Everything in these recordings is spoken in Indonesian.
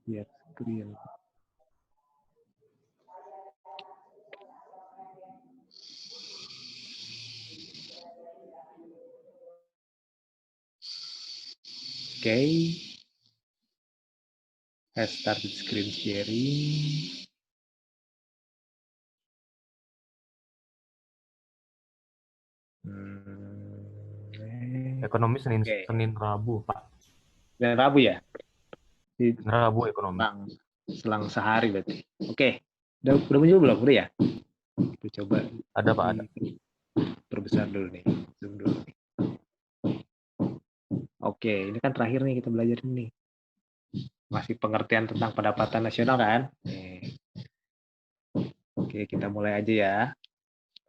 Lihat screen. Oke. I started screen sharing. Ekonomi Senin Oke. Senin Rabu, Pak. Dan Rabu ya? Senin Rabu ekonomi. Selang sehari berarti. Oke. Udah muncul belum? Udah ya? Kita coba Ada, Pak, ada. perbesar dulu nih. Zoom dulu nih. Oke, ini kan terakhir nih kita belajar ini. Masih pengertian tentang pendapatan nasional kan? Oke, kita mulai aja ya.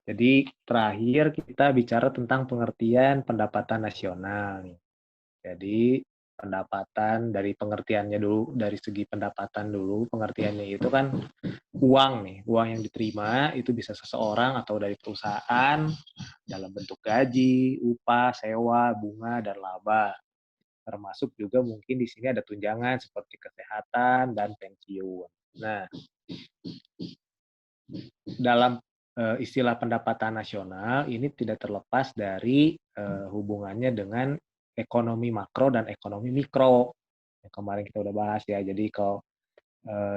Jadi terakhir kita bicara tentang pengertian pendapatan nasional nih. Jadi pendapatan dari pengertiannya dulu, dari segi pendapatan dulu, pengertiannya itu kan uang nih, uang yang diterima itu bisa seseorang atau dari perusahaan dalam bentuk gaji, upah, sewa, bunga, dan laba. Termasuk juga mungkin di sini ada tunjangan seperti kesehatan dan pensiun. Nah, dalam istilah pendapatan nasional ini tidak terlepas dari hubungannya dengan ekonomi makro dan ekonomi mikro. Yang kemarin kita udah bahas ya. Jadi kalau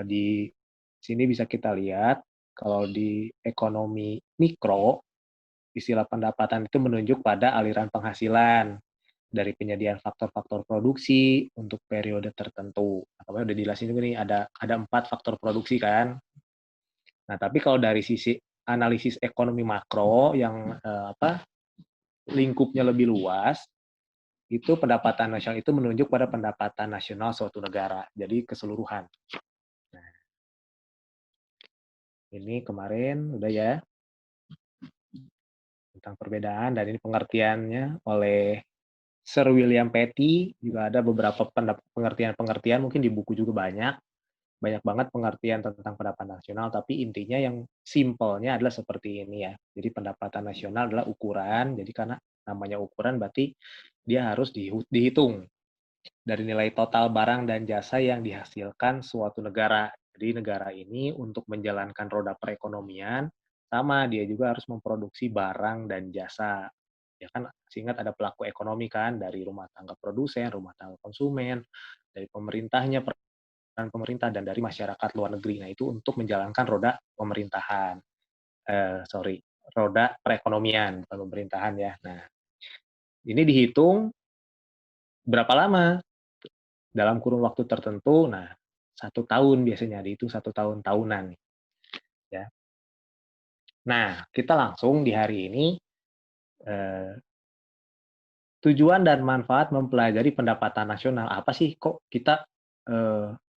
di sini bisa kita lihat kalau di ekonomi mikro istilah pendapatan itu menunjuk pada aliran penghasilan dari penyediaan faktor-faktor produksi untuk periode tertentu. Nah, kemarin udah dijelasin juga nih ada 4 faktor produksi kan. Nah, tapi kalau dari sisi analisis ekonomi makro yang lingkupnya lebih luas, itu pendapatan nasional itu menunjuk pada pendapatan nasional suatu negara. Jadi keseluruhan. Nah, ini kemarin udah ya tentang perbedaan dan ini pengertiannya oleh Sir William Petty, juga ada beberapa pengertian-pengertian, mungkin di buku juga banyak banget pengertian tentang pendapatan nasional, tapi intinya yang simpelnya adalah seperti ini ya. Jadi pendapatan nasional adalah ukuran, jadi karena namanya ukuran berarti dia harus dihitung dari nilai total barang dan jasa yang dihasilkan suatu negara. Jadi negara ini untuk menjalankan roda perekonomian, sama dia juga harus memproduksi barang dan jasa. Ya kan, seingat ada pelaku ekonomi kan, dari rumah tangga produsen, rumah tangga konsumen, dari pemerintahnya, peran pemerintah, dan dari masyarakat luar negeri. Nah, itu untuk menjalankan roda pemerintahan. Roda perekonomian, bukan pemerintahan ya. Nah, ini dihitung berapa lama? Dalam kurun waktu tertentu, nah 1 tahun biasanya, dihitung 1 tahun tahunan. Ya. Nah, kita langsung di hari ini, tujuan dan manfaat mempelajari pendapatan nasional. Apa sih kok kita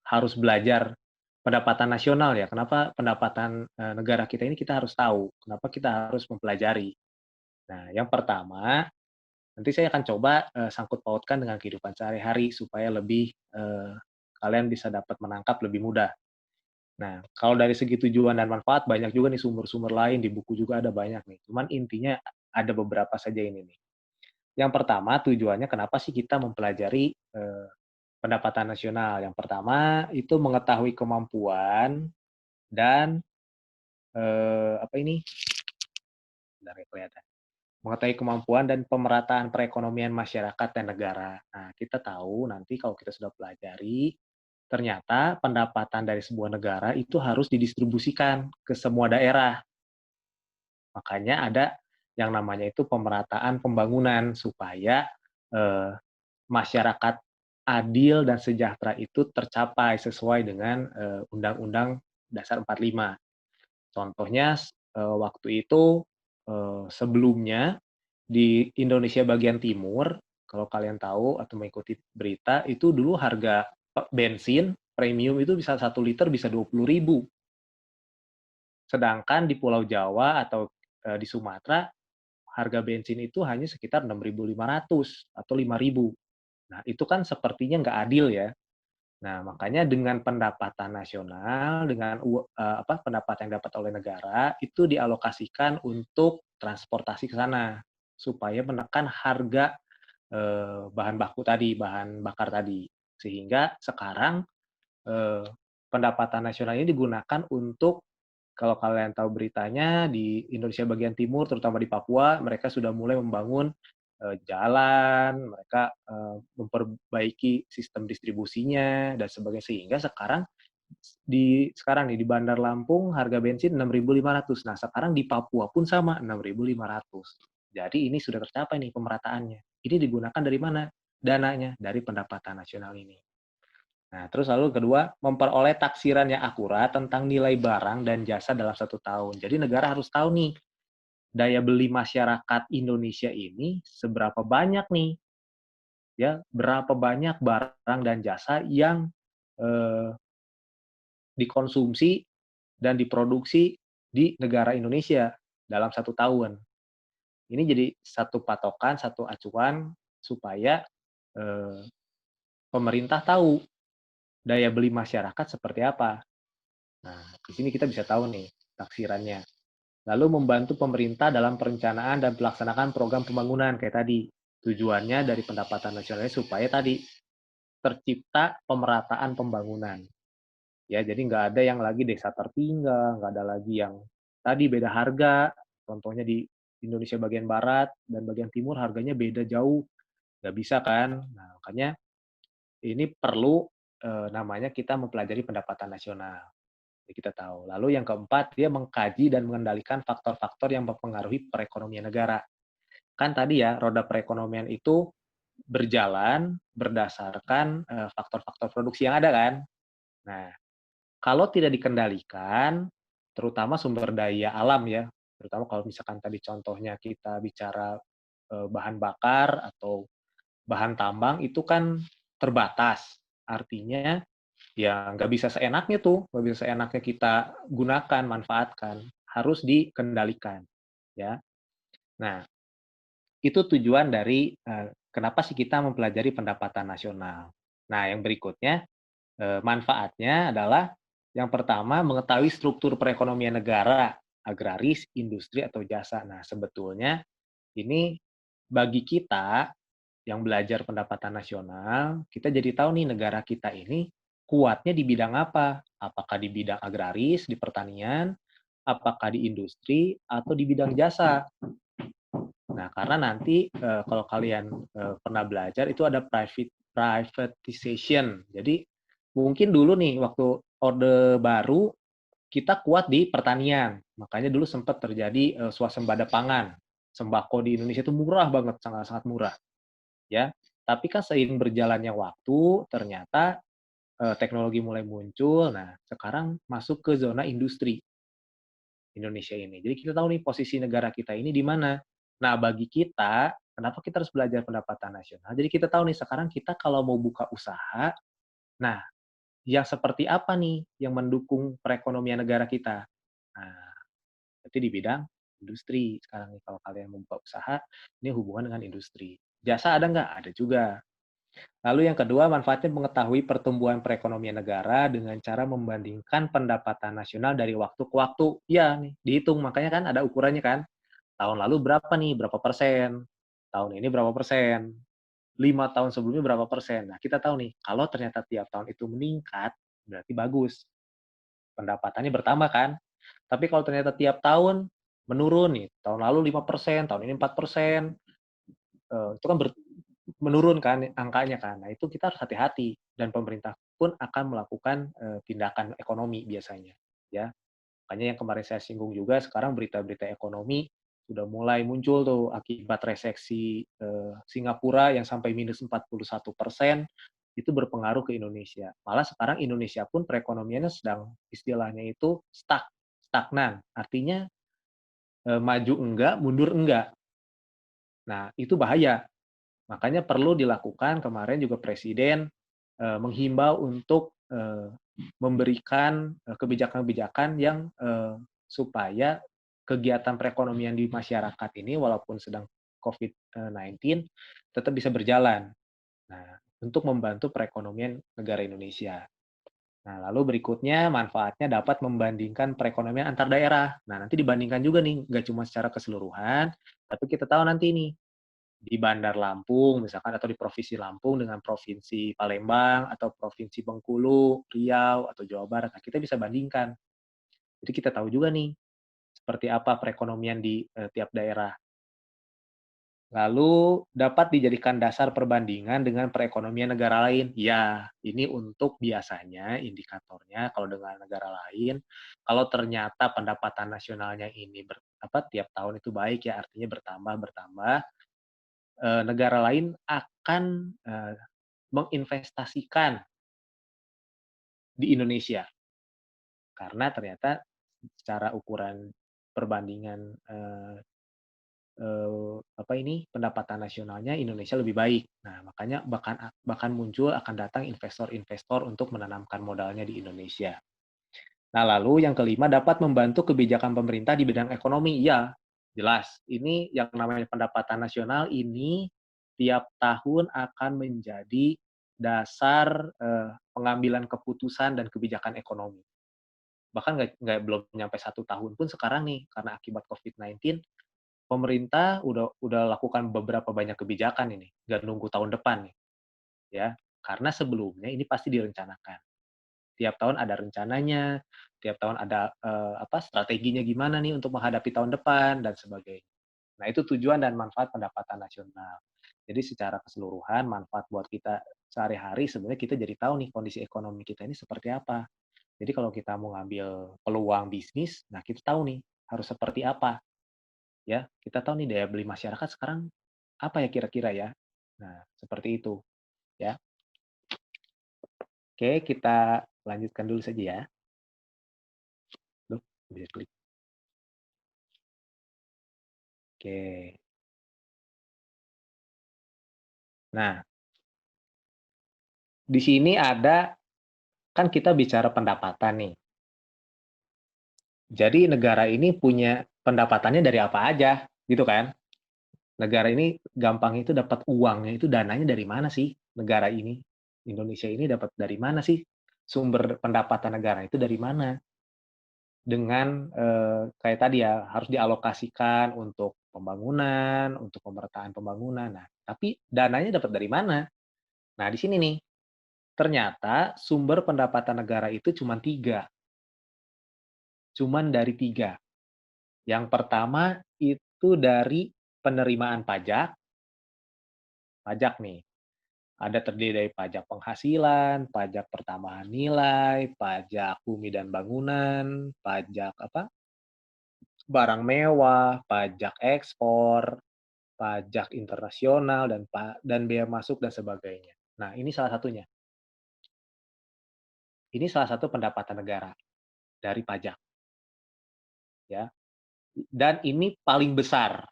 harus belajar pendapatan nasional ya? Kenapa pendapatan negara kita ini kita harus tahu? Kenapa kita harus mempelajari? Nah, yang pertama, nanti saya akan coba sangkut pautkan dengan kehidupan sehari-hari supaya lebih kalian bisa dapat menangkap lebih mudah. Nah, kalau dari segi tujuan dan manfaat banyak juga nih sumber-sumber lain, di buku juga ada banyak nih. Cuman intinya ada beberapa saja ini nih. Yang pertama, tujuannya kenapa sih kita mempelajari pendapatan nasional? Yang pertama itu mengetahui kemampuan dan apa ini? Bentar ya, kelihatan. Mengetahui kemampuan dan pemerataan perekonomian masyarakat dan negara. Nah, kita tahu nanti kalau kita sudah pelajari, ternyata pendapatan dari sebuah negara itu harus didistribusikan ke semua daerah. Makanya ada yang namanya itu pemerataan pembangunan supaya masyarakat adil dan sejahtera itu tercapai sesuai dengan Undang-Undang Dasar 45. Contohnya waktu itu sebelumnya di Indonesia bagian timur, kalau kalian tahu atau mengikuti berita, itu dulu harga bensin premium itu bisa 1 liter bisa 20.000. Sedangkan di Pulau Jawa atau di Sumatera harga bensin itu hanya sekitar 6.500 atau 5.000. Nah, itu kan sepertinya nggak adil ya. Nah, makanya dengan pendapatan nasional, dengan pendapatan yang dapat oleh negara, itu dialokasikan untuk transportasi ke sana, supaya menekan harga bahan baku tadi, bahan bakar tadi. Sehingga sekarang eh, pendapatan nasional ini digunakan untuk, kalau kalian tahu beritanya, di Indonesia bagian timur, terutama di Papua, mereka sudah mulai membangun jalan, mereka memperbaiki sistem distribusinya dan sebagainya, sehingga sekarang nih di Bandar Lampung harga bensin 6.500. Nah, sekarang di Papua pun sama 6.500. Jadi ini sudah tercapai nih pemerataannya. Ini digunakan dari mana? Dananya dari pendapatan nasional ini. Nah, terus lalu kedua, memperoleh taksiran yang akurat tentang nilai barang dan jasa dalam 1 tahun. Jadi negara harus tahu nih, daya beli masyarakat Indonesia ini seberapa banyak nih, ya, berapa banyak barang dan jasa yang eh, dikonsumsi dan diproduksi di negara Indonesia dalam 1 tahun. Ini jadi satu patokan, satu acuan supaya eh, pemerintah tahu daya beli masyarakat seperti apa. Nah, di sini kita bisa tahu nih taksirannya. Lalu membantu pemerintah dalam perencanaan dan pelaksanaan program pembangunan kayak tadi. Tujuannya dari pendapatan nasionalnya supaya tadi tercipta pemerataan pembangunan. Ya, jadi nggak ada yang lagi desa tertinggal, nggak ada lagi yang tadi beda harga. Contohnya di Indonesia bagian barat dan bagian timur harganya beda jauh, nggak bisa kan? Nah, makanya ini perlu namanya kita mempelajari pendapatan nasional. Jadi kita tahu. Lalu yang keempat, dia mengkaji dan mengendalikan faktor-faktor yang mempengaruhi perekonomian negara. Kan tadi ya, roda perekonomian itu berjalan berdasarkan faktor-faktor produksi yang ada kan. Nah, kalau tidak dikendalikan, terutama sumber daya alam ya, terutama kalau misalkan tadi contohnya kita bicara bahan bakar atau bahan tambang itu kan terbatas. Artinya ya nggak bisa seenaknya tuh, nggak bisa seenaknya kita gunakan, manfaatkan, harus dikendalikan. Ya, nah itu tujuan dari kenapa sih kita mempelajari pendapatan nasional. Nah, yang berikutnya manfaatnya adalah yang pertama mengetahui struktur perekonomian negara, agraris, industri atau jasa. Nah, sebetulnya ini bagi kita yang belajar pendapatan nasional, kita jadi tahu nih negara kita ini kuatnya di bidang apa? Apakah di bidang agraris, di pertanian, apakah di industri, atau di bidang jasa. Nah, karena nanti kalau kalian pernah belajar itu ada privatization. Jadi mungkin dulu nih waktu Orde Baru kita kuat di pertanian. Makanya dulu sempat terjadi swasembada pangan. Sembako di Indonesia itu murah banget, sangat-sangat murah, ya. Tapi kan seiring berjalannya waktu, ternyata teknologi mulai muncul. Nah, sekarang masuk ke zona industri Indonesia ini. Jadi kita tahu nih posisi negara kita ini di mana. Nah, bagi kita, kenapa kita harus belajar pendapatan nasional? Jadi kita tahu nih sekarang kita kalau mau buka usaha, nah yang seperti apa nih yang mendukung perekonomian negara kita? Nah, berarti di bidang industri sekarang nih kalau kalian mau buka usaha, ini hubungan dengan industri. Jasa ada nggak? Ada juga. Lalu yang kedua, manfaatnya mengetahui pertumbuhan perekonomian negara dengan cara membandingkan pendapatan nasional dari waktu ke waktu. Ya, nih, dihitung. Makanya kan ada ukurannya kan. Tahun lalu berapa nih? Berapa persen? Tahun ini berapa persen? 5 tahun sebelumnya berapa persen? Nah, kita tahu nih, kalau ternyata tiap tahun itu meningkat, berarti bagus. Pendapatannya bertambah kan? Tapi kalau ternyata tiap tahun menurun nih, tahun lalu 5%, tahun ini 4%, itu kan menurun kan angkanya kan. Nah, itu kita harus hati-hati dan pemerintah pun akan melakukan tindakan ekonomi biasanya, ya. Makanya yang kemarin saya singgung juga sekarang berita-berita ekonomi sudah mulai muncul tuh akibat resesi Singapura yang sampai minus 41% itu berpengaruh ke Indonesia. Malah sekarang Indonesia pun perekonomiannya sedang istilahnya itu stagnan. Artinya maju enggak, mundur enggak. Nah, itu bahaya. Makanya perlu dilakukan, kemarin juga Presiden menghimbau untuk memberikan kebijakan-kebijakan yang supaya kegiatan perekonomian di masyarakat ini walaupun sedang COVID-19 tetap bisa berjalan. Nah, untuk membantu perekonomian negara Indonesia. Nah, lalu berikutnya manfaatnya dapat membandingkan perekonomian antar daerah. Nah, nanti dibandingkan juga nih, nggak cuma secara keseluruhan, tapi kita tahu nanti nih di Bandar Lampung misalkan atau di Provinsi Lampung dengan Provinsi Palembang atau Provinsi Bengkulu, Riau atau Jawa Barat. Nah, kita bisa bandingkan. Jadi kita tahu juga nih seperti apa perekonomian di tiap daerah. Lalu dapat dijadikan dasar perbandingan dengan perekonomian negara lain. Ya, ini untuk biasanya indikatornya kalau dengan negara lain, kalau ternyata pendapatan nasionalnya ini tiap tahun itu baik ya, artinya bertambah bertambah, negara lain akan menginvestasikan di Indonesia karena ternyata secara ukuran perbandingan pendapatan nasionalnya Indonesia lebih baik. Nah, makanya bahkan muncul akan datang investor-investor untuk menanamkan modalnya di Indonesia. Nah, lalu yang kelima dapat membantu kebijakan pemerintah di bidang ekonomi. Iya, jelas. Ini yang namanya pendapatan nasional ini tiap tahun akan menjadi dasar pengambilan keputusan dan kebijakan ekonomi. Bahkan belum nyampe 1 tahun pun sekarang nih, karena akibat COVID-19, pemerintah udah lakukan beberapa banyak kebijakan ini, nggak nunggu tahun depan nih, ya. Karena sebelumnya ini pasti direncanakan. Tiap tahun ada rencananya, tiap tahun ada, strateginya gimana nih untuk menghadapi tahun depan dan sebagainya. Nah, itu tujuan dan manfaat pendapatan nasional. Jadi secara keseluruhan manfaat buat kita sehari-hari sebenarnya kita jadi tahu nih kondisi ekonomi kita ini seperti apa. Jadi kalau kita mau ngambil peluang bisnis, nah kita tahu nih harus seperti apa. Ya, kita tahu nih daya beli masyarakat sekarang apa ya kira-kira ya? Nah, seperti itu, ya. Oke, kita lanjutkan dulu saja ya. Duh, bisa klik. Oke. Nah, di sini ada kan kita bicara pendapatan nih. Jadi negara ini punya pendapatannya dari apa aja, gitu kan? Negara ini gampang itu dapat uangnya itu dananya dari mana sih? Negara ini, Indonesia ini dapat dari mana sih? Sumber pendapatan negara itu dari mana? Dengan, kayak tadi ya, harus dialokasikan untuk pembangunan, untuk pemerataan pembangunan. Nah, tapi dananya dapat dari mana? Nah, di sini nih, ternyata sumber pendapatan negara itu cuma 3, cuman dari 3. Yang pertama itu dari penerimaan pajak, pajak nih, ada terdiri dari pajak penghasilan, pajak pertambahan nilai, pajak bumi dan bangunan, pajak barang mewah, pajak ekspor, pajak internasional dan bea masuk dan sebagainya. Nah, ini salah satunya. Ini salah satu pendapatan negara dari pajak, ya. Dan ini paling besar.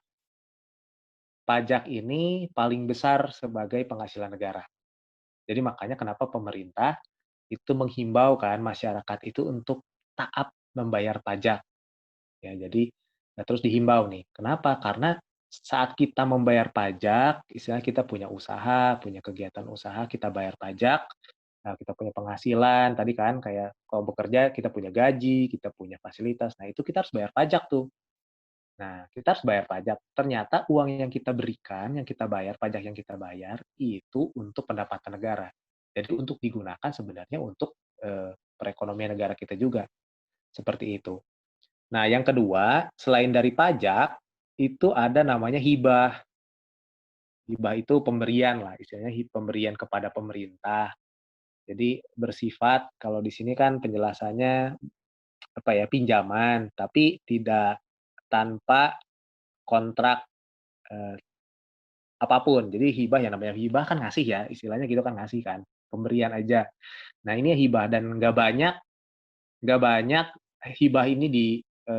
Pajak ini paling besar sebagai penghasilan negara. Jadi makanya kenapa pemerintah itu menghimbau kan masyarakat itu untuk taat membayar pajak. Ya, jadi terus dihimbau nih. Kenapa? Karena saat kita membayar pajak, istilahnya kita punya usaha, punya kegiatan usaha, kita bayar pajak, nah kita punya penghasilan, tadi kan kayak kalau bekerja kita punya gaji, kita punya fasilitas, nah itu kita harus bayar pajak tuh. Nah, kita harus bayar pajak. Ternyata uang yang kita berikan, yang kita bayar, pajak yang kita bayar, itu untuk pendapatan negara. Jadi untuk digunakan sebenarnya untuk perekonomian negara kita juga, seperti itu. Nah, yang kedua, selain dari pajak, itu ada namanya hibah. Hibah itu pemberian lah, istilahnya pemberian kepada pemerintah. Jadi bersifat, kalau di sini kan penjelasannya pinjaman, tapi tidak tanpa kontrak eh, apapun. Jadi hibah yang namanya hibah kan ngasih ya, istilahnya gitu kan ngasih kan, pemberian aja. Nah ini hibah dan nggak banyak hibah ini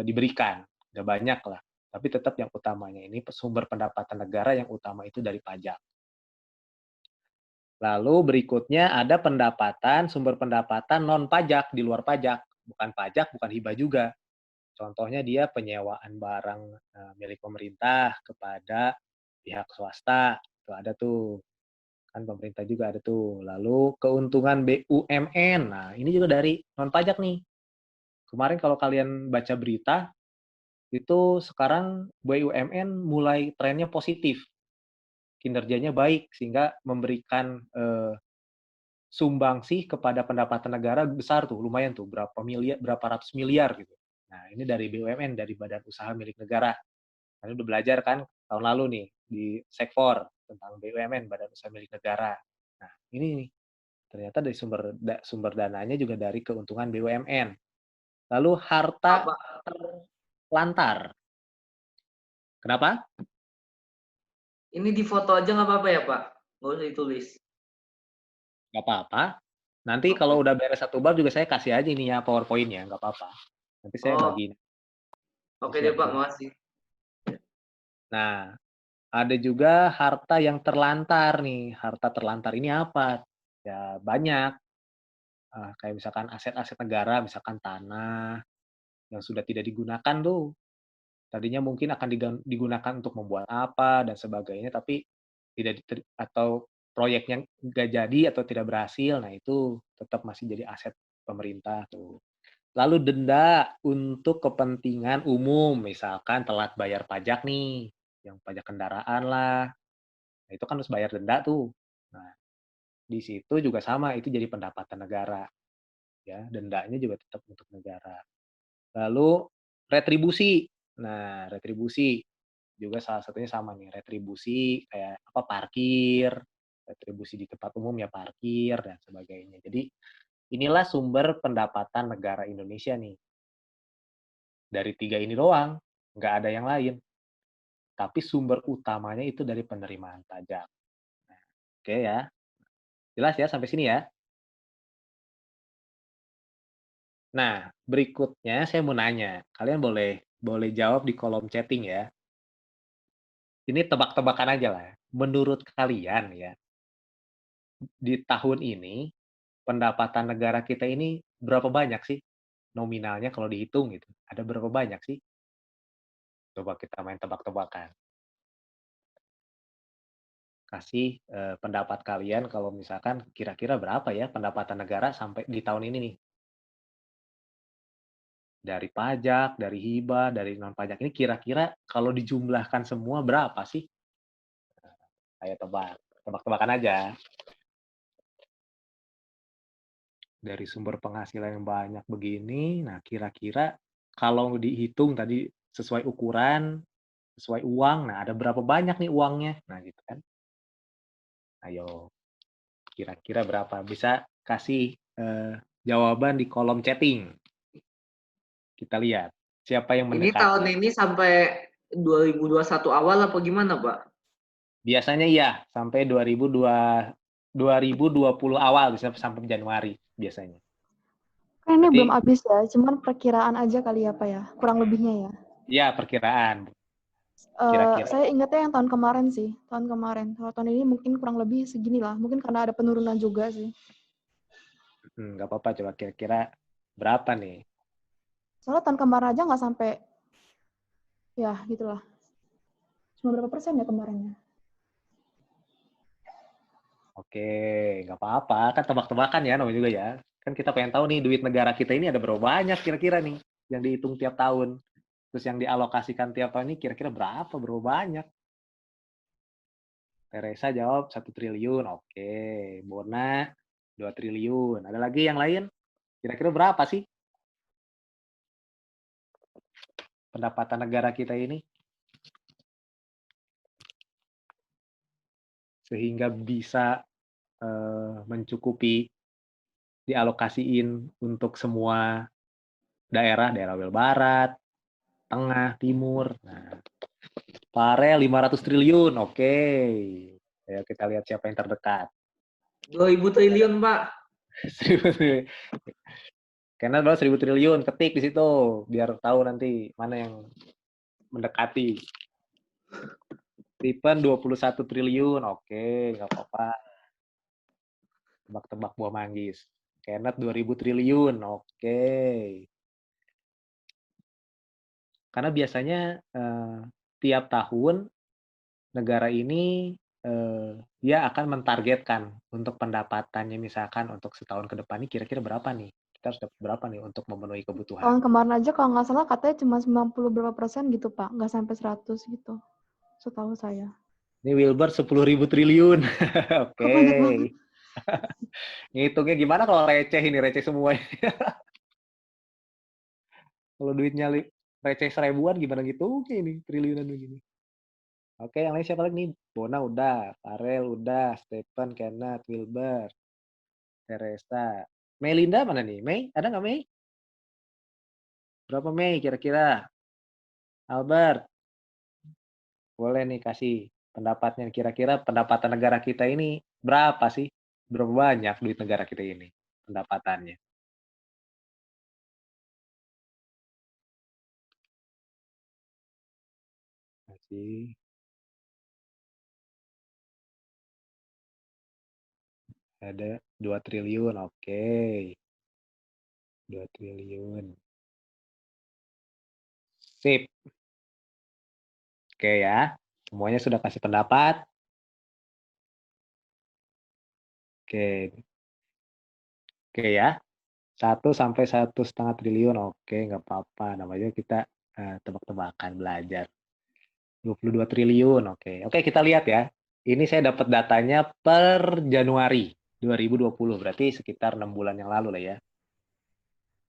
diberikan, nggak banyak lah. Tapi tetap yang utamanya ini sumber pendapatan negara yang utama itu dari pajak. Lalu berikutnya ada sumber pendapatan non pajak di luar pajak, bukan pajak, bukan hibah juga. Contohnya dia penyewaan barang milik pemerintah kepada pihak swasta, itu ada tuh. Kan pemerintah juga ada tuh. Lalu keuntungan BUMN. Nah, ini juga dari non pajak nih. Kemarin kalau kalian baca berita, itu sekarang BUMN mulai trennya positif. kinerjanya baik sehingga memberikan sumbangsih kepada pendapatan negara besar tuh, lumayan tuh, berapa ratus miliar gitu. Nah, ini dari BUMN, dari Badan Usaha Milik Negara. Kalian udah belajar kan tahun lalu nih di Sekfor tentang BUMN, Badan Usaha Milik Negara. Nah, ini nih, ternyata dari sumber dananya juga dari keuntungan BUMN. Lalu harta Pak, terlantar. Kenapa? ini di foto aja nggak apa-apa ya Pak? Nggak usah ditulis. Nggak apa-apa. Nanti kalau udah beres satu bab juga saya kasih aja ini ya PowerPoint-nya, nggak apa-apa. Nanti saya Oh, bagiin. oke deh Pak, makasih. Nah, ada juga harta yang terlantar nih. Harta terlantar ini apa? Ya banyak. Kayak misalkan aset-aset negara, misalkan tanah yang sudah tidak digunakan tuh. Tadinya mungkin akan digunakan untuk membuat apa dan sebagainya, tapi atau proyeknya nggak jadi atau tidak berhasil, nah itu tetap masih jadi aset pemerintah tuh. Lalu denda untuk kepentingan umum, misalkan telat bayar pajak nih, yang pajak kendaraan lah, nah itu kan harus bayar denda tuh. Nah, di situ juga sama, itu jadi pendapatan negara, ya, dendanya juga tetap untuk negara. Lalu retribusi. Nah, retribusi juga salah satunya sama nih, retribusi kayak apa parkir, retribusi di tempat umum ya parkir dan sebagainya. Jadi inilah sumber pendapatan negara Indonesia nih. Dari 3 ini doang, nggak ada yang lain. Tapi sumber utamanya itu dari penerimaan pajak. Nah, oke ya. Jelas ya sampai sini ya? Nah, berikutnya saya mau nanya. Kalian boleh jawab di kolom chatting ya. Ini tebak-tebakan aja lah. Menurut kalian ya, di tahun ini pendapatan negara kita ini berapa banyak sih nominalnya kalau dihitung gitu? Ada berapa banyak sih? Coba kita main tebak-tebakan. Kasih pendapat kalian kalau misalkan kira-kira berapa ya pendapatan negara sampai di tahun ini nih? Dari pajak, dari hibah, dari non pajak ini kira-kira kalau dijumlahkan semua berapa sih? Ayo tebak-tebakan aja. Dari sumber penghasilan yang banyak begini, nah kira-kira kalau dihitung tadi sesuai ukuran, sesuai uang, nah ada berapa banyak nih uangnya? Nah gitu kan. Ayo, kira-kira berapa? Bisa kasih jawaban di kolom chatting. Kita lihat siapa yang Ini mendekati. tahun ini sampai 2021 awal apa gimana Pak? Biasanya iya, sampai 2020 awal, bisa sampai Januari biasanya. Kan ini Berarti, belum habis ya, cuman perkiraan aja kali ya Pak ya, kurang lebihnya ya. iya perkiraan. Kira-kira. Saya ingatnya yang tahun kemarin sih, tahun kemarin. Kalau tahun ini mungkin kurang lebih segini lah, mungkin karena ada penurunan juga sih. Nggak apa-apa, coba kira-kira berapa nih? Soalnya tahun kemarin aja nggak sampai, ya gitulah. Cuma berapa persen ya kemarinnya? Oke, nggak apa-apa. Kan tebak-tebakan ya namanya juga ya. Kan kita pengen tahu nih duit negara kita ini ada berapa banyak kira-kira nih yang dihitung tiap tahun. Terus yang dialokasikan tiap tahun ini kira-kira berapa banyak? Teresa jawab 1 triliun. Oke. Bona 2 triliun. Ada lagi yang lain? Kira-kira berapa sih pendapatan negara kita ini? Sehingga bisa mencukupi dialokasiin untuk semua daerah Barat, Tengah, Timur. Nah, Pare 500 triliun. Oke. Ayo kita lihat siapa yang terdekat. 2000 triliun Pak. Karena baru 1000 triliun, ketik di situ biar tahu nanti mana yang mendekati. Stephen 21 triliun. Oke, nggak apa-apa. Tebak-tebak buah manggis. Kenneth 2000 triliun. Oke. Karena biasanya tiap tahun negara ini dia akan mentargetkan untuk pendapatannya misalkan untuk setahun ke depan ini kira-kira berapa nih? Kita harus dapat berapa nih untuk memenuhi kebutuhan? Tahun kemarin aja kalau nggak salah katanya cuma 90 berapa persen gitu Pak, nggak sampai 100 gitu, setahu saya. Ini Wilbur 10.000 triliun. Kok Oke. banyak banget? Ngitungnya gimana kalau receh ini, receh semua. Kalau duitnya receh seribuan gimana ngitungnya ini, triliunan begini. Oke, yang lain siapa lagi nih? Bona udah, Farel udah, Stephen, Kenneth, Wilbur, Teresa. Melinda mana nih? Mei, ada nggak Mei? Berapa Mei kira-kira? Albert, boleh nih kasih pendapatnya. Kira-kira pendapatan negara kita ini berapa sih? Berapa banyak duit negara kita ini pendapatannya? Masih ada 2 triliun, oke. 2 triliun. Sip. Oke ya. Semuanya sudah kasih pendapat. Oke. Oke ya. 1 sampai 1,5 triliun. Oke, nggak apa-apa. Namanya kita tebak-tebakan belajar. 22 triliun. Oke. Oke, kita lihat ya. Ini saya dapat datanya per Januari 2020. Berarti sekitar 6 bulan yang lalu lah ya.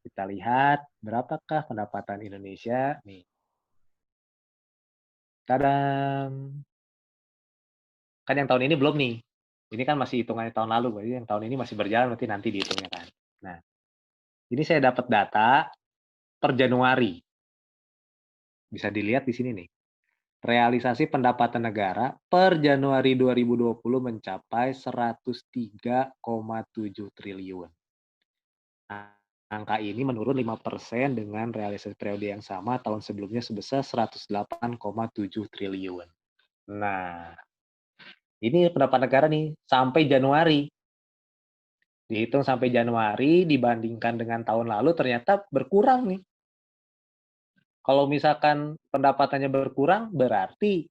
Kita lihat berapakah pendapatan Indonesia. Nih. Tadam. Kan yang tahun ini belum nih. Ini kan masih hitungannya tahun lalu. Berarti yang tahun ini masih berjalan. Berarti nanti dihitungnya kan. Nah, ini saya dapat data per Januari. Bisa dilihat di sini nih. Realisasi pendapatan negara per Januari 2020 mencapai 103,7 triliun. Angka ini menurun 5% dengan realisasi periode yang sama tahun sebelumnya sebesar 108,7 triliun. Nah, ini pendapatan negara nih sampai Januari. Dihitung sampai Januari dibandingkan dengan tahun lalu ternyata berkurang nih. Kalau misalkan pendapatannya berkurang berarti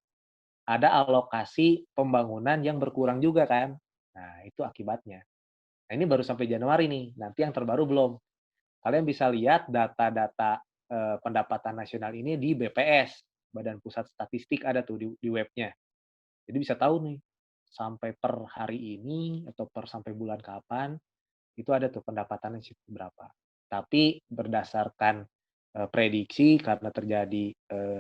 ada alokasi pembangunan yang berkurang juga kan. Nah, itu akibatnya. Nah, ini baru sampai Januari nih. Nanti yang terbaru belum. Kalian bisa lihat data-data pendapatan nasional ini di BPS, Badan Pusat Statistik ada tuh di webnya. Jadi bisa tahu nih sampai per hari ini atau sampai bulan kapan itu ada tuh pendapatannya berapa. Tapi berdasarkan prediksi karena terjadi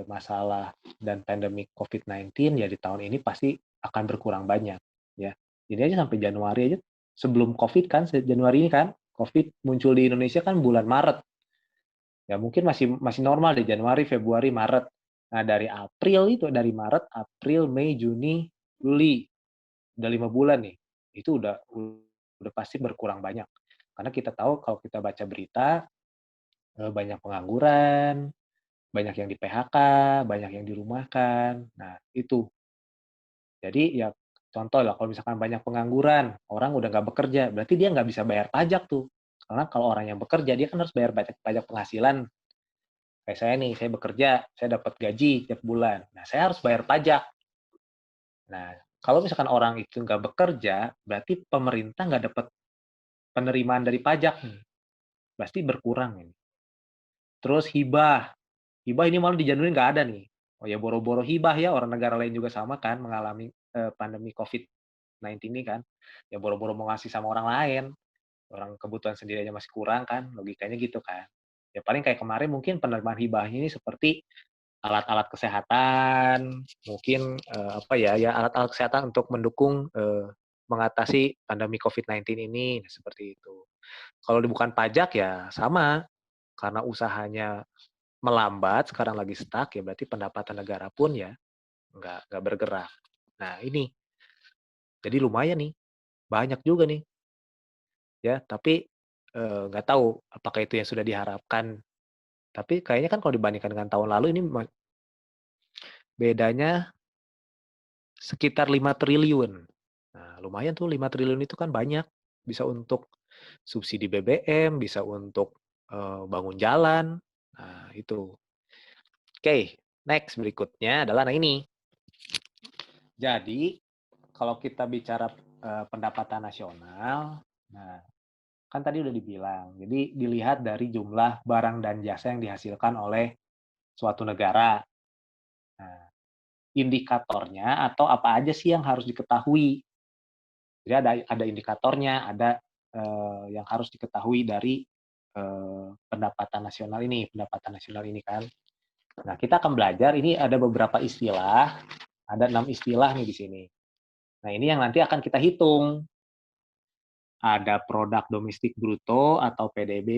masalah dan pandemi COVID-19 ya di tahun ini pasti akan berkurang banyak ya. Jadi aja sampai Januari aja sebelum COVID kan Januari ini kan COVID muncul di Indonesia kan bulan Maret. Ya mungkin masih normal di Januari, Februari, Maret. Nah, dari April itu dari Maret, April, Mei, Juni, Juli udah 5 bulan nih. Itu udah pasti berkurang banyak. Karena kita tahu kalau kita baca berita banyak pengangguran, banyak yang di PHK, banyak yang dirumahkan. Nah, itu. Jadi ya contoh lah, kalau misalkan banyak pengangguran, orang udah nggak bekerja, berarti dia nggak bisa bayar pajak tuh. Karena kalau orang yang bekerja, dia kan harus bayar pajak penghasilan. Kayak saya nih, saya bekerja, saya dapat gaji tiap bulan. Nah, saya harus bayar pajak. Nah, kalau misalkan orang itu nggak bekerja, berarti pemerintah nggak dapat penerimaan dari pajak nih. Pasti berkurang ini. Terus hibah. Hibah ini malah di Januari nggak ada nih. Oh ya boro-boro hibah ya, orang negara lain juga sama kan mengalami pandemi COVID-19 ini kan. Ya boro-boro mau ngasih sama orang lain. Orang kebutuhan sendiri aja masih kurang kan, logikanya gitu kan. Ya paling kayak kemarin mungkin penerimaan hibahnya ini seperti alat-alat kesehatan, mungkin apa ya alat-alat kesehatan untuk mendukung mengatasi pandemi COVID-19 ini, seperti itu. Kalau bukan pajak ya sama, karena usahanya melambat, sekarang lagi stuck, ya berarti pendapatan negara pun ya nggak bergerak. Nah ini, jadi lumayan nih, banyak juga nih, ya. Tapi nggak tahu apakah itu yang sudah diharapkan. Tapi kayaknya kan kalau dibandingkan dengan tahun lalu ini bedanya sekitar 5 triliun. Nah, lumayan tuh 5 triliun itu kan banyak. Bisa untuk subsidi BBM, bisa untuk bangun jalan. Nah, itu. Oke, next berikutnya adalah nah ini. Jadi, kalau kita bicara pendapatan nasional, nah kan tadi udah dibilang. Jadi dilihat dari jumlah barang dan jasa yang dihasilkan oleh suatu negara. Nah, indikatornya atau apa aja sih yang harus diketahui. Jadi ada indikatornya, ada yang harus diketahui dari pendapatan nasional ini kan. Nah, kita akan belajar ini ada beberapa istilah, ada 6 istilah nih di sini. Nah, ini yang nanti akan kita hitung. Ada produk domestik bruto atau PDB,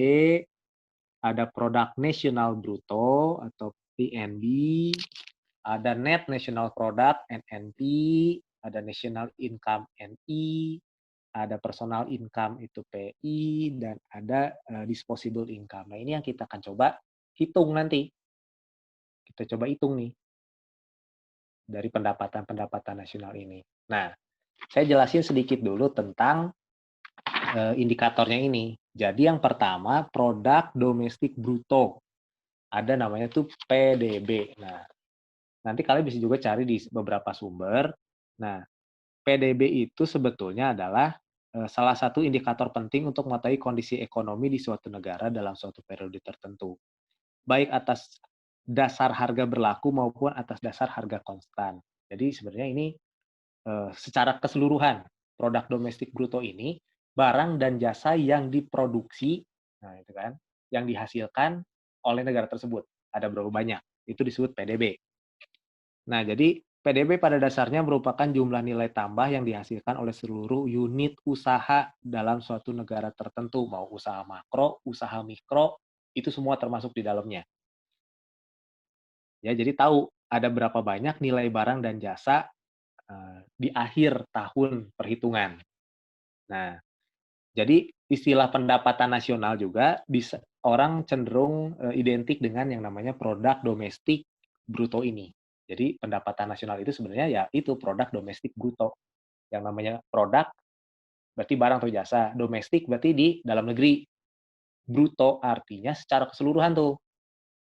ada produk nasional bruto atau PNB, ada net national product NNP, ada national income NI, ada personal income itu PI, dan ada disposable income. Nah, ini yang kita akan coba hitung nanti. Kita coba hitung nih dari pendapatan nasional ini. Nah, saya jelasin sedikit dulu tentang indikatornya ini. Jadi yang pertama produk domestik bruto. Ada namanya tuh PDB. Nah, nanti kalian bisa juga cari di beberapa sumber. Nah, PDB itu sebetulnya adalah salah satu indikator penting untuk mengetahui kondisi ekonomi di suatu negara dalam suatu periode tertentu. Baik atas dasar harga berlaku maupun atas dasar harga konstan. Jadi sebenarnya ini secara keseluruhan produk domestik bruto ini barang dan jasa yang diproduksi, nah itu kan, yang dihasilkan oleh negara tersebut. Ada berapa banyak? Itu disebut PDB. Nah, jadi PDB pada dasarnya merupakan jumlah nilai tambah yang dihasilkan oleh seluruh unit usaha dalam suatu negara tertentu, mau usaha makro, usaha mikro, itu semua termasuk di dalamnya. Ya, jadi tahu ada berapa banyak nilai barang dan jasa di akhir tahun perhitungan. Nah, jadi istilah pendapatan nasional juga bisa orang cenderung identik dengan yang namanya produk domestik bruto ini. Jadi pendapatan nasional itu sebenarnya ya itu produk domestik bruto. Yang namanya produk berarti barang atau jasa, domestik berarti di dalam negeri. Bruto artinya secara keseluruhan tuh.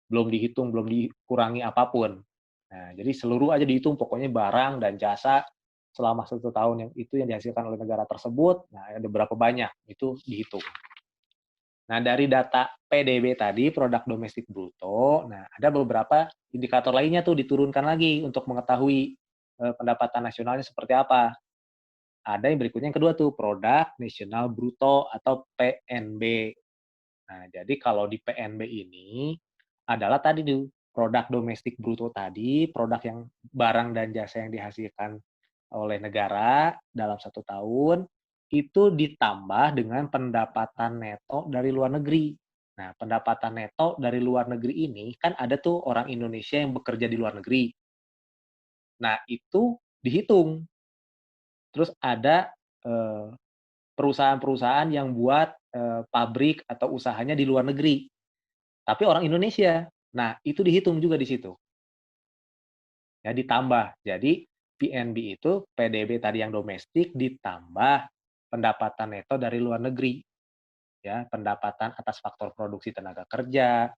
Belum dihitung, belum dikurangi apapun. Nah, jadi seluruh aja dihitung pokoknya barang dan jasa selama 1 tahun yang dihasilkan oleh negara tersebut, nah ada berapa banyak, itu dihitung. Nah, dari data PDB tadi, produk domestik bruto, nah ada beberapa indikator lainnya tuh diturunkan lagi untuk mengetahui pendapatan nasionalnya seperti apa. Ada yang berikutnya yang kedua tuh, produk nasional bruto atau PNB. Nah, jadi kalau di PNB ini adalah tadi tuh, produk domestik bruto tadi, produk yang barang dan jasa yang dihasilkan oleh negara dalam 1 tahun, itu ditambah dengan pendapatan neto dari luar negeri. Nah, pendapatan neto dari luar negeri ini, kan ada tuh orang Indonesia yang bekerja di luar negeri. Nah, itu dihitung. Terus ada perusahaan-perusahaan yang buat pabrik atau usahanya di luar negeri, tapi orang Indonesia. Nah, itu dihitung juga di situ. Ya, ditambah. Jadi PNB itu PDB tadi yang domestik ditambah pendapatan neto dari luar negeri. Ya, pendapatan atas faktor produksi tenaga kerja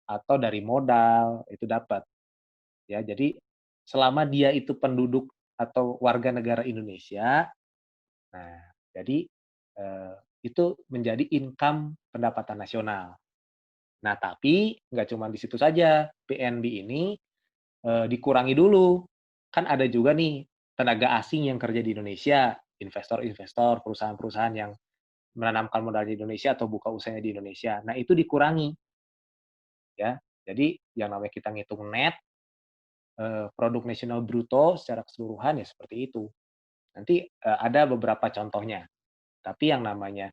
atau dari modal itu dapat. Ya, jadi selama dia itu penduduk atau warga negara Indonesia, nah jadi itu menjadi income pendapatan nasional. Nah, tapi nggak cuma di situ saja. PNB ini dikurangi dulu. Kan ada juga nih tenaga asing yang kerja di Indonesia, investor-investor, perusahaan-perusahaan yang menanamkan modal di Indonesia atau buka usahanya di Indonesia. Nah, itu dikurangi ya. Jadi yang namanya kita ngitung net produk nasional bruto secara keseluruhan ya seperti itu. Nanti ada beberapa contohnya. Tapi yang namanya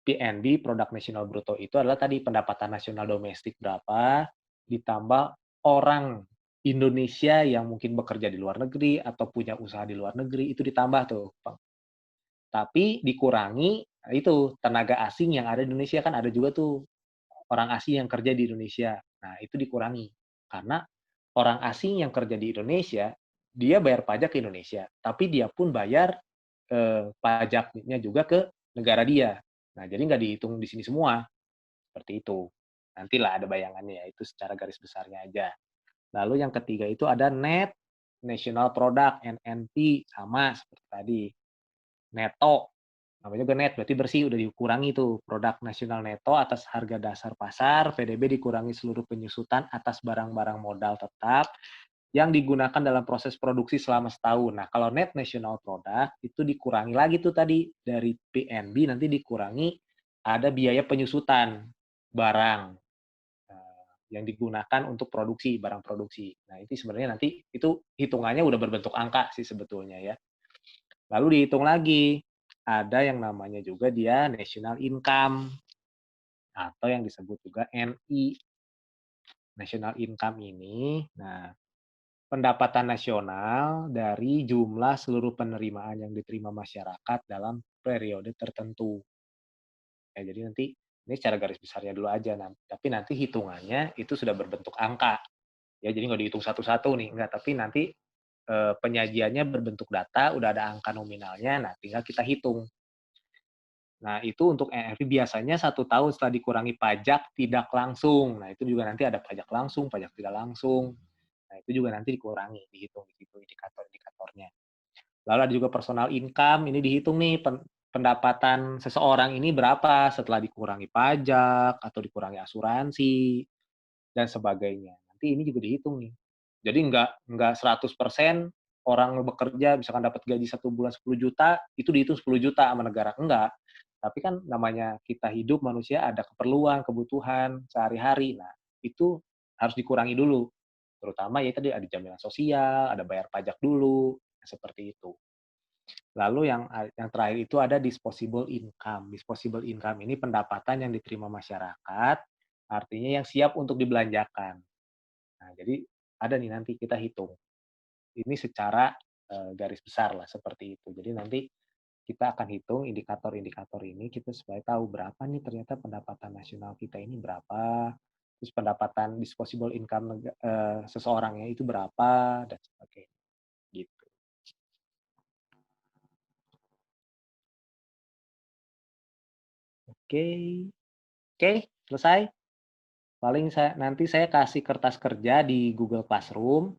PNB, produk nasional bruto itu adalah tadi pendapatan nasional domestik berapa, ditambah orang Indonesia yang mungkin bekerja di luar negeri atau punya usaha di luar negeri, itu ditambah tuh. Tapi dikurangi, nah itu tenaga asing yang ada di Indonesia, kan ada juga tuh orang asing yang kerja di Indonesia. Nah, itu dikurangi. Karena orang asing yang kerja di Indonesia, dia bayar pajak ke Indonesia, tapi dia pun bayar pajaknya juga ke negara dia. Nah, jadi nggak dihitung di sini semua. Seperti itu. Nantilah ada bayangannya ya, itu secara garis besarnya aja. Lalu yang ketiga itu ada net national product, NNP, sama seperti tadi. Neto, namanya juga net, berarti bersih, udah dikurangi tuh. Produk nasional neto atas harga dasar pasar, PDB dikurangi seluruh penyusutan atas barang-barang modal tetap, yang digunakan dalam proses produksi selama setahun. Nah, kalau net national product itu dikurangi lagi tuh tadi dari PNB, nanti dikurangi ada biaya penyusutan barang yang digunakan untuk produksi, barang produksi. Nah, itu sebenarnya nanti itu hitungannya udah berbentuk angka sih sebetulnya ya. Lalu dihitung lagi, ada yang namanya juga dia national income atau yang disebut juga NI. National income ini, nah pendapatan nasional dari jumlah seluruh penerimaan yang diterima masyarakat dalam periode tertentu. Ya, jadi nanti ini secara garis besarnya dulu aja, tapi nanti hitungannya itu sudah berbentuk angka. Ya, jadi nggak dihitung satu-satu nih, enggak, tapi nanti penyajiannya berbentuk data, udah ada angka nominalnya, nah tinggal kita hitung. Nah, itu untuk ERV biasanya 1 tahun setelah dikurangi pajak tidak langsung. Nah, itu juga nanti ada pajak langsung, pajak tidak langsung. Nah, itu juga nanti dikurangi, dihitung di situ indikator-indikatornya. Lalu ada juga personal income, ini dihitung nih pendapatan seseorang ini berapa setelah dikurangi pajak atau dikurangi asuransi dan sebagainya. Nanti ini juga dihitung nih. Jadi nggak 100% orang bekerja misalkan dapat gaji 1 bulan 10 juta, itu dihitung 10 juta sama negara. Enggak. Tapi kan namanya kita hidup manusia ada keperluan, kebutuhan sehari-hari. Nah, itu harus dikurangi dulu. Terutama ya tadi ada jaminan sosial, ada bayar pajak dulu, seperti itu. Lalu yang terakhir itu ada disposable income. Disposable income ini pendapatan yang diterima masyarakat, artinya yang siap untuk dibelanjakan. Nah, jadi ada nih nanti kita hitung. Ini secara garis besar lah seperti itu. Jadi nanti kita akan hitung indikator-indikator ini kita supaya tahu berapa nih ternyata pendapatan nasional kita ini berapa, terus pendapatan disposable income seseorangnya itu berapa dan sebagainya. Gitu. Oke, selesai. Paling nanti saya kasih kertas kerja di Google Classroom.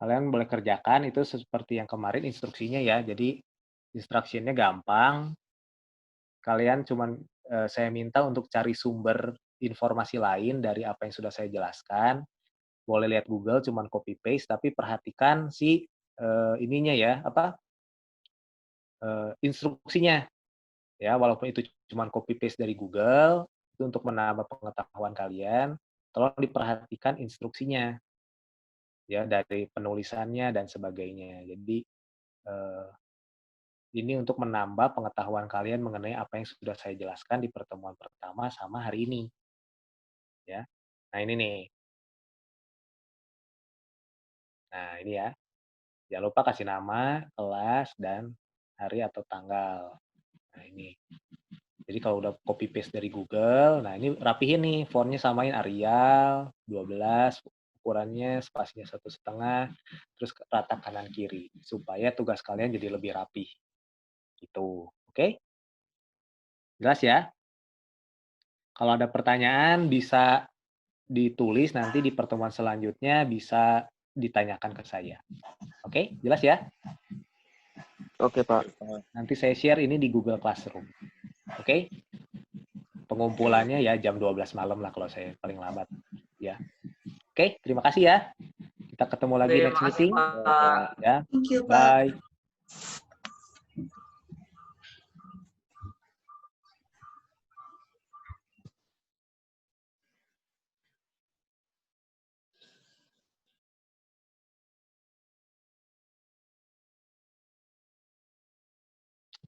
Kalian boleh kerjakan itu seperti yang kemarin instruksinya ya. Jadi instruksinya gampang. Kalian cuman saya minta untuk cari sumber informasi lain dari apa yang sudah saya jelaskan. Boleh lihat Google, cuman copy paste, tapi perhatikan si ininya ya, instruksinya. Ya, walaupun itu cuman copy paste dari Google, itu untuk menambah pengetahuan kalian, tolong diperhatikan instruksinya. Ya, dari penulisannya dan sebagainya. Jadi ini untuk menambah pengetahuan kalian mengenai apa yang sudah saya jelaskan di pertemuan pertama sama hari ini. Ya. Nah, ini nih. Nah, ini ya. Jangan lupa kasih nama, kelas, dan hari atau tanggal. Nah, ini. Jadi kalau udah copy paste dari Google, nah ini rapihin nih, fontnya samain Arial 12, ukurannya spasinya 1,5, terus rata kanan kiri, supaya tugas kalian jadi lebih rapih. Gitu. Oke? Jelas ya? Kalau ada pertanyaan bisa ditulis nanti di pertemuan selanjutnya bisa ditanyakan ke saya. Oke? Jelas ya? Oke, Pak. Nanti saya share ini di Google Classroom. Oke? Pengumpulannya ya jam 12 malam lah kalau saya paling lambat. Ya. Oke, terima kasih ya. Kita ketemu lagi Terima next kasih, meeting. Pak. Ya. Thank you, Pak. Bye.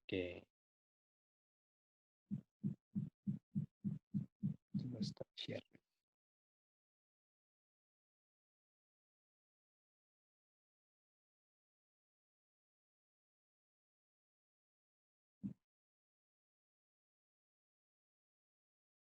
Oke. Coba stop share.